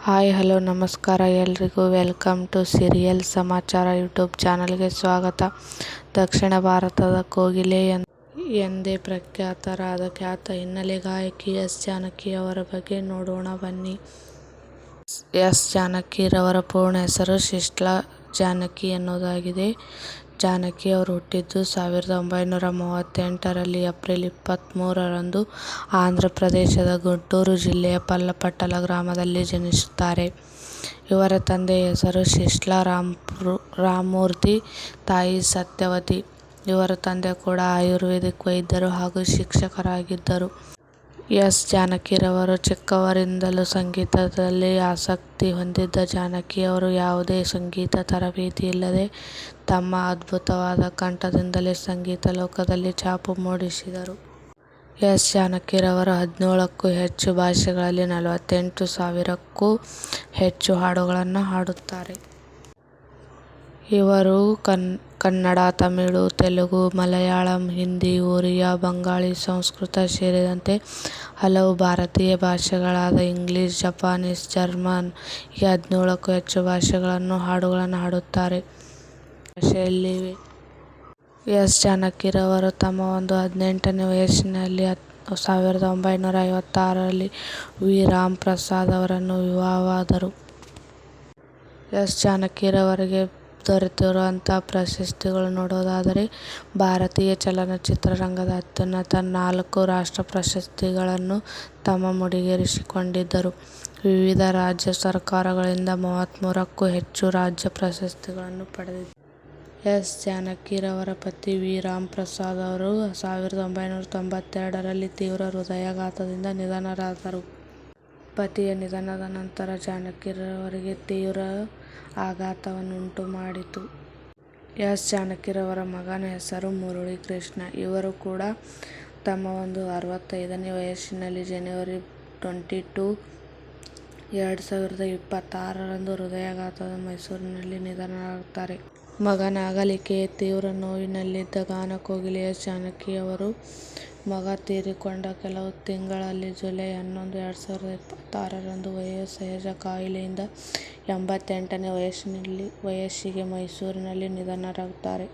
Hi hello ನಮಸ್ಕಾರ ಎಲ್ರಿಗೂ welcome to serial ಸಮಾಚಾರ ಯೂಟ್ಯೂಬ್ ಚಾನಲ್ಗೆ ಸ್ವಾಗತ. ದಕ್ಷಿಣ ಭಾರತದ ಕೋಗಿಲೆ ಎಂದೇ ಪ್ರಖ್ಯಾತರಾದ ಖ್ಯಾತ ಹಿನ್ನೆಲೆ ಗಾಯಕಿ ಎಸ್ ಜಾನಕಿ ಅವರ ಬಗ್ಗೆ ನೋಡೋಣ ಬನ್ನಿ. ಎಸ್ ಜಾನಕಿರವರ ಪೂರ್ಣ ಹೆಸರು ಶಿಶ್ಲಾ ಜಾನಕಿ ಎನ್ನುವುದಾಗಿದೆ. ಜಾನಕಿ ಅವರು ಹುಟ್ಟಿದ್ದು 1938ರಲ್ಲಿ ಏಪ್ರಿಲ್ 23ರಂದು ಆಂಧ್ರ ಪ್ರದೇಶದ ಗುಂಟೂರು ಜಿಲ್ಲೆಯ ಪಲ್ಲಪಟ್ಟಲ ಗ್ರಾಮದಲ್ಲಿ ಜನಿಸುತ್ತಾರೆ. ಇವರ ತಂದೆಯ ಹೆಸರು ಶಿಶ್ಲಾ ರಾಮಮೂರ್ತಿ, ತಾಯಿ ಸತ್ಯವತಿ. ಇವರ ತಂದೆ ಕೂಡ ಆಯುರ್ವೇದಿಕ್ ವೈದ್ಯರು ಹಾಗೂ ಶಿಕ್ಷಕರಾಗಿದ್ದರು. ಎಸ್ ಜಾನಕಿರವರು ಚಿಕ್ಕವರಿಂದಲೂ ಸಂಗೀತದಲ್ಲಿ ಆಸಕ್ತಿ ಹೊಂದಿದ್ದ ಜಾನಕಿ ಅವರು ಯಾವುದೇ ಸಂಗೀತ ತರಬೇತಿ ಇಲ್ಲದೆ ತಮ್ಮ ಅದ್ಭುತವಾದ ಕಂಠದಿಂದಲೇ ಸಂಗೀತ ಲೋಕದಲ್ಲಿ ಛಾಪು ಮೂಡಿಸಿದರು. ಎಸ್ ಜಾನಕಿರವರು 17ಕ್ಕೂ ಹೆಚ್ಚು ಭಾಷೆಗಳಲ್ಲಿ 48,000ಕ್ಕೂ ಹೆಚ್ಚು ಹಾಡುಗಳನ್ನು ಹಾಡುತ್ತಾರೆ. ಇವರು ಕನ್ನಡ, ತಮಿಳು, ತೆಲುಗು, ಮಲಯಾಳಂ, ಹಿಂದಿ, ಒರಿಯಾ, ಬಂಗಾಳಿ, ಸಂಸ್ಕೃತ ಸೇರಿದಂತೆ ಹಲವು ಭಾರತೀಯ ಭಾಷೆಗಳಾದ ಇಂಗ್ಲಿಷ್, ಜಪಾನೀಸ್, ಜರ್ಮನ್ ಹೀಗೆ 17ಕ್ಕೂ ಹೆಚ್ಚು ಭಾಷೆಗಳನ್ನು ಹಾಡುಗಳನ್ನು ಹಾಡುತ್ತಾರೆ. ಭಾಷೆಯಲ್ಲಿವೆ. ಎಸ್ ಜಾನಕಿರವರು ತಮ್ಮ 18ನೇ ವಯಸ್ಸಿನಲ್ಲಿ 1956ರಲ್ಲಿ ವಿ. ರಾಮ್ ಪ್ರಸಾದ್ ಅವರನ್ನು ವಿವಾಹವಾದರು. ಎಸ್ ಜಾನಕಿರವರಿಗೆ ದೊರೆತಿರುವಂತಹ ಪ್ರಶಸ್ತಿಗಳು ನೋಡುವುದಾದರೆ ಭಾರತೀಯ ಚಲನಚಿತ್ರರಂಗದ ಅತ್ಯುನ್ನತ 4 ರಾಷ್ಟ್ರ ಪ್ರಶಸ್ತಿಗಳನ್ನು ತಮ್ಮ ಮುಡಿಗೇರಿಸಿಕೊಂಡಿದ್ದರು. ವಿವಿಧ ರಾಜ್ಯ ಸರ್ಕಾರಗಳಿಂದ 33ಕ್ಕೂ ಹೆಚ್ಚು ರಾಜ್ಯ ಪ್ರಶಸ್ತಿಗಳನ್ನು ಪಡೆದಿದ್ದಾರೆ. ಎಸ್ ಜಾನಕಿರವರ ಪತಿ ವಿ. ರಾಮ್ ಪ್ರಸಾದ್ ಅವರು 1992ರಲ್ಲಿ ತೀವ್ರ ಹೃದಯಾಘಾತದಿಂದ ನಿಧನರಾದರು. ಪತಿಯ ನಿಧನದ ನಂತರ ಜಾನಕಿರವರಿಗೆ ತೀವ್ರ ಆಘಾತವನ್ನುಂಟು ಮಾಡಿತು. ಎಸ್ ಜಾನಕಿರವರ ಮಗನ ಹೆಸರು ಮುರಳಿ ಕೃಷ್ಣ. ಇವರು ಕೂಡ ತಮ್ಮ 65ನೇ ವಯಸ್ಸಿನಲ್ಲಿ ಜನವರಿ 22, 2026ರಂದು ಹೃದಯಾಘಾತದಿಂದ ಮೈಸೂರಿನಲ್ಲಿ ನಿಧನರಾಗುತ್ತಾರೆ. ಮಗನ ಅಗಲಿಕೆಯ ತೀವ್ರ ನೋವಿನಲ್ಲಿದ್ದ ಗಾನಕೋಗಿಲೆ ಎಸ್ ಜಾನಕಿಯವರು ಮಗ ತೀರಿಕೊಂಡ ಕೆಲವು ತಿಂಗಳಲ್ಲಿ ಜುಲೈ 11, 2026ರಂದು ವಯೋಸಹಜ ಕಾಯಿಲೆಯಿಂದ 88ನೇ ವಯಸ್ಸಿಗೆ ಮೈಸೂರಿನಲ್ಲಿ ನಿಧನರಾಗುತ್ತಾರೆ.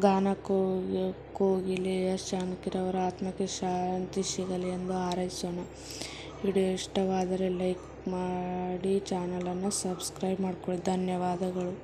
ಗಾನಕೋಗಿಲೆ ಎಸ್ ಜಾನಕಿರವರ ಆತ್ಮಕ್ಕೆ ಶಾಂತಿ ಸಿಗಲಿ ಎಂದು ಹಾರೈಸೋಣ. ವಿಡಿಯೋ ಇಷ್ಟವಾದರೆ ಲೈಕ್ ಮಾಡಿ, ಚಾನಲನ್ನು ಸಬ್ಸ್ಕ್ರೈಬ್ ಮಾಡಿಕೊಳ್ಳಿ. ಧನ್ಯವಾದಗಳು.